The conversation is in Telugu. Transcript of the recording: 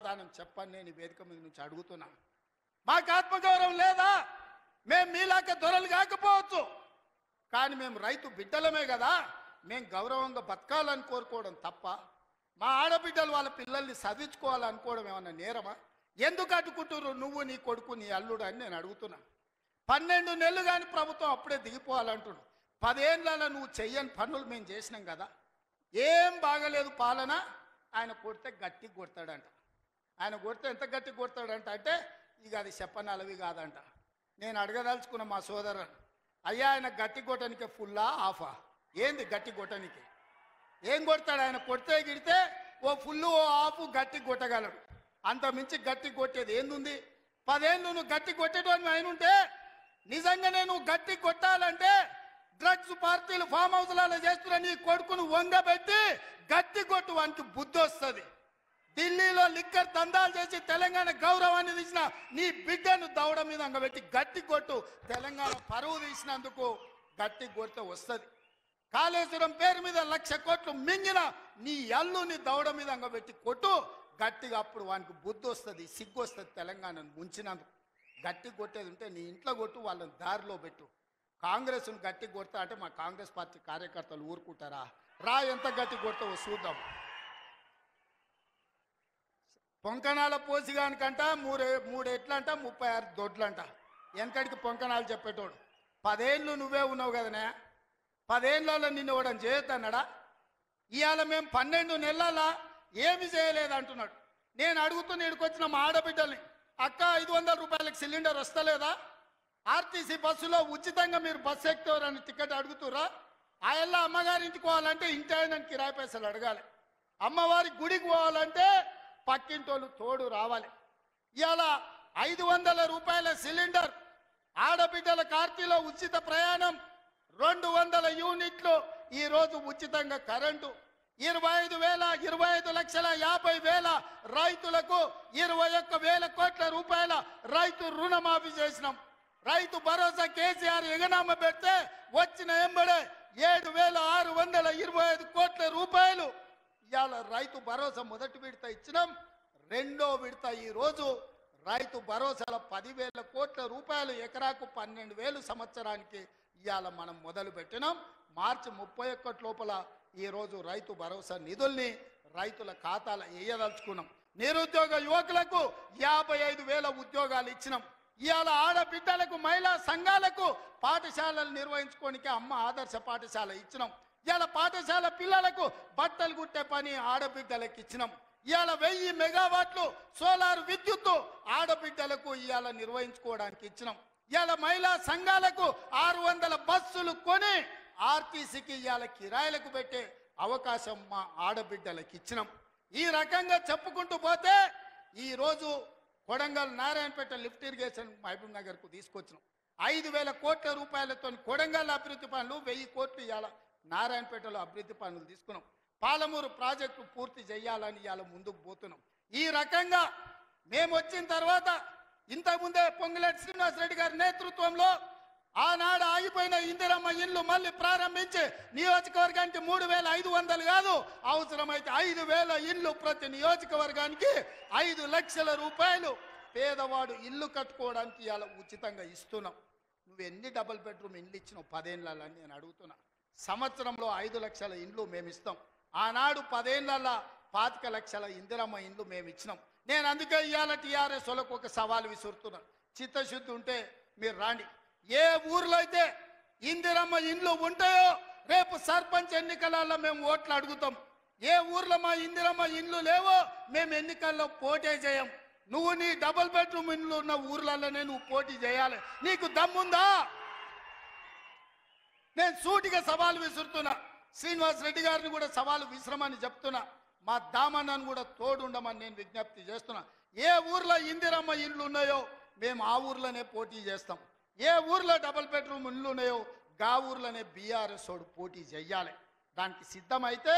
సమాధానం చెప్పని నేను వేదిక మీద నుంచి అడుగుతున్నా. మాకు ఆత్మగౌరవం లేదా? మేము మీలాక దొరలు కాకపోవచ్చు, కానీ మేము రైతు బిడ్డలమే కదా. మేము గౌరవంగా బతకాలని కోరుకోవడం తప్ప మా ఆడబిడ్డలు వాళ్ళ పిల్లల్ని చదివించుకోవాలనుకోవడం ఏమన్నా నేరమా? ఎందుకు అడ్డుకుంటున్నారు నువ్వు, నీ కొడుకు, నీ అల్లుడు అని నేను అడుగుతున్నా. 12 నెలలు కానీ ప్రభుత్వం అప్పుడే దిగిపోవాలంటున్నాడు. 10 ఏళ్ళలో నువ్వు చెయ్యని పనులు మేము చేసినాం కదా. ఏం బాగలేదు పాలన. ఆయన కొడితే గట్టిగా కొడతాడంట. ఆయన కొడితే ఎంత గట్టిగా కొడతాడంట అంటే ఇక అది చెప్పనలవి కాదంట. నేను అడగదలుచుకున్న మా సోదరుని, అయ్యా ఆయన గట్టి కొట్టడానికి ఫుల్లా ఆఫా? ఏంది గట్టి కొట్టడానికి? ఏం కొడతాడు ఆయన? కొడితే గిడితే ఓ ఫుల్లు ఓ ఆఫ్ గట్టి కొట్టగలడు. అంత మించి గట్టి కొట్టేది ఏందుంది? 10 ఏళ్ళు నువ్వు గట్టి కొట్టేటోని ఆయన ఉంటే, నిజంగానే నువ్వు గట్టి కొట్టాలంటే డ్రగ్స్ పార్టీలు ఫామ్ హౌస్లలో చేస్తున్న నీ కొడుకును వంగబెట్టి గట్టి కొట్టు, వానికి బుద్ధి వస్తుంది. ఢిల్లీలో లిక్కర్ దందాలు చేసి తెలంగాణ గౌరవాన్ని తీసిన నీ బిడ్డను దవడ మీద అంగబెట్టి గట్టి కొట్టు. తెలంగాణ పరువు తీసినందుకు గట్టి కొడితే వస్తుంది. కాళేశ్వరం పేరు మీద 1,00,000 కోట్లు మింగిన నీ అల్లుని దవడ మీద అంగబెట్టి కొట్టు గట్టిగా. అప్పుడు వానికి బుద్ధి వస్తుంది, సిగ్గు వస్తుంది. తెలంగాణను ముంచినందుకు గట్టి కొట్టేది ఉంటే నీ ఇంట్లో కొట్టు, వాళ్ళని దారిలో పెట్టు. కాంగ్రెస్ను గట్టి కొడతా అంటే మా కాంగ్రెస్ పార్టీ కార్యకర్తలు ఊరుకుంటారా? రా, ఎంత గట్టి కొడతావో చూద్దాం. పొంకనాల పోసిగానికంట 3 ఎట్లంట 36 దొడ్లంట. వెనకడికి పొంకనాలు చెప్పేటోడు. 10 ఏళ్ళు నువ్వే ఉన్నావు కదనే. 10 ఏళ్ళలో నిన్ను ఇవ్వడం చేయొద్దన్నాడా? ఇవాళ మేము 12 నెలల ఏమి చేయలేదు అంటున్నాడు. నేను అడుగుతున్న ఇక్కడికొచ్చిన మా ఆడబిడ్డల్ని, అక్క 500 రూపాయలకి సిలిండర్ వస్తలేదా? ఆర్టీసీ బస్సులో ఉచితంగా మీరు బస్సు ఎక్కుతారని టికెట్ అడుగుతురా? ఆయల్లా అమ్మగారింటికి పోవాలంటే ఇంటి ఆయన కిరాయి పైసలు అడగాలి. అమ్మవారి గుడికి పోవాలంటే పక్కింటోళ్ళు తోడు రావాలి. ఇవాళ 500 రూపాయల సిలిండర్, ఆడబిడ్డల కార్తీలో ఉచిత ప్రయాణం, 200 యూనిట్లు ఈరోజు ఉచితంగా కరెంటు, 25,50,00,50,000 రైతులకు 21,000 కోట్ల రూపాయల రైతు రుణమాఫీ చేసినాం. రైతు భరోసా కేసీఆర్ ఎగనామ పెడితే వచ్చిన ఎంబడే 7,625 కోట్ల రూపాయలు ఇవాళ రైతు భరోసా మొదటి విడత ఇచ్చినాం. రెండో విడత ఈరోజు రైతు భరోసాల 10,000 కోట్ల రూపాయలు, ఎకరాకు 12,000 సంవత్సరానికి ఇవాళ మనం మొదలు పెట్టినాం. మార్చి 31 లోపల ఈరోజు రైతు భరోసా నిధుల్ని రైతుల ఖాతాలో వేయదలుచుకున్నాం. నిరుద్యోగ యువకులకు 55,000 ఉద్యోగాలు ఇచ్చినాం. ఇవాళ ఆడబిడ్డలకు, మహిళా సంఘాలకు పాఠశాలలు నిర్వహించుకోనికి అమ్మ ఆదర్శ పాఠశాల ఇచ్చినాం. ఇవాళ పాఠశాల పిల్లలకు బట్టలు కుట్టే పని ఆడబిడ్డలకు ఇచ్చినాం. ఇవాళ 1000 మెగావాట్లు సోలార్ విద్యుత్తు ఆడబిడ్డలకు ఇవాళ నిర్వహించుకోవడానికి ఇచ్చినాం. ఇవాళ మహిళా సంఘాలకు 600 బస్సులు కొని ఆర్టీసీకి ఇవాళ కిరాయిలకు పెట్టే అవకాశం మా ఆడబిడ్డలకు ఇచ్చినాం. ఈ రకంగా చెప్పుకుంటూ పోతే ఈరోజు కొడంగల్ నారాయణపేట లిఫ్ట్ ఇరిగేషన్ మహబూబ్ నగర్కు తీసుకొచ్చినాం. 5,000 కోట్ల రూపాయలతో కొడంగల్ అభివృద్ధి పనులు, 1000 కోట్లు ఇవాళ నారాయణపేటలో అభివృద్ధి పనులు తీసుకున్నాం. పాలమూరు ప్రాజెక్టు పూర్తి చేయాలని ఇవాళ ముందుకు పోతున్నాం. ఈ రకంగా మేము వచ్చిన తర్వాత ఇంతకుముందే పొంగులేటి శ్రీనివాసరెడ్డి గారి నేతృత్వంలో ఆనాడు ఆగిపోయిన ఇందిరమ్మ ఇల్లు మళ్ళీ ప్రారంభించి నియోజకవర్గానికి 3,500 కాదు, అవసరమైతే 5,000 ఇల్లు ప్రతి నియోజకవర్గానికి 5 లక్షల రూపాయలు పేదవాడు ఇల్లు కట్టుకోవడానికి ఇవాళ ఉచితంగా ఇస్తున్నాం. నువ్వు ఎన్ని డబుల్ బెడ్రూమ్ ఇండ్లు ఇచ్చినావు 10 ఏళ్ళని నేను అడుగుతున్నా. సంవత్సరంలో 5 లక్షల ఇండ్లు మేము ఇస్తాం. ఆనాడు 10 ఏళ్ళ 25 లక్షల ఇందిరమ్మ ఇండ్లు మేము ఇచ్చినాం. నేను అందుకే ఇవాళ టీఆర్ఎస్ వాళ్ళకు ఒక సవాల్ విసురుతున్నాను. చిత్తశుద్ధి ఉంటే మీరు రాండి. ఏ ఊర్లో అయితే ఇందిరమ్మ ఇండ్లు ఉంటాయో రేపు సర్పంచ్ ఎన్నికలలో మేము ఓట్లు అడుగుతాం. ఏ ఊర్లో మా ఇందిరమ్మ ఇండ్లు లేవో మేము ఎన్నికల్లో పోటీ చేయం. నువ్వు నీ డబుల్ బెడ్రూమ్ ఇండ్లు ఉన్న ఊర్లలోనే నువ్వు పోటీ చేయాలి. నీకు దమ్ముందా? నేను సూటిగా సవాలు విసురుతున్నా. శ్రీనివాసరెడ్డి గారిని కూడా సవాలు విసరమని చెప్తున్నా. మా దామన్నను కూడా తోడుండమని నేను విజ్ఞప్తి చేస్తున్నా. ఏ ఊర్లో ఇందిరమ్మ ఇండ్లు ఉన్నాయో మేము ఆ ఊర్లోనే పోటీ చేస్తాం. ఏ ఊర్లో డబుల్ బెడ్రూమ్ ఇండ్లు ఉన్నాయో గా ఊర్లోనే బీఆర్ఎస్ వాడు పోటీ చెయ్యాలి. దానికి సిద్ధమైతే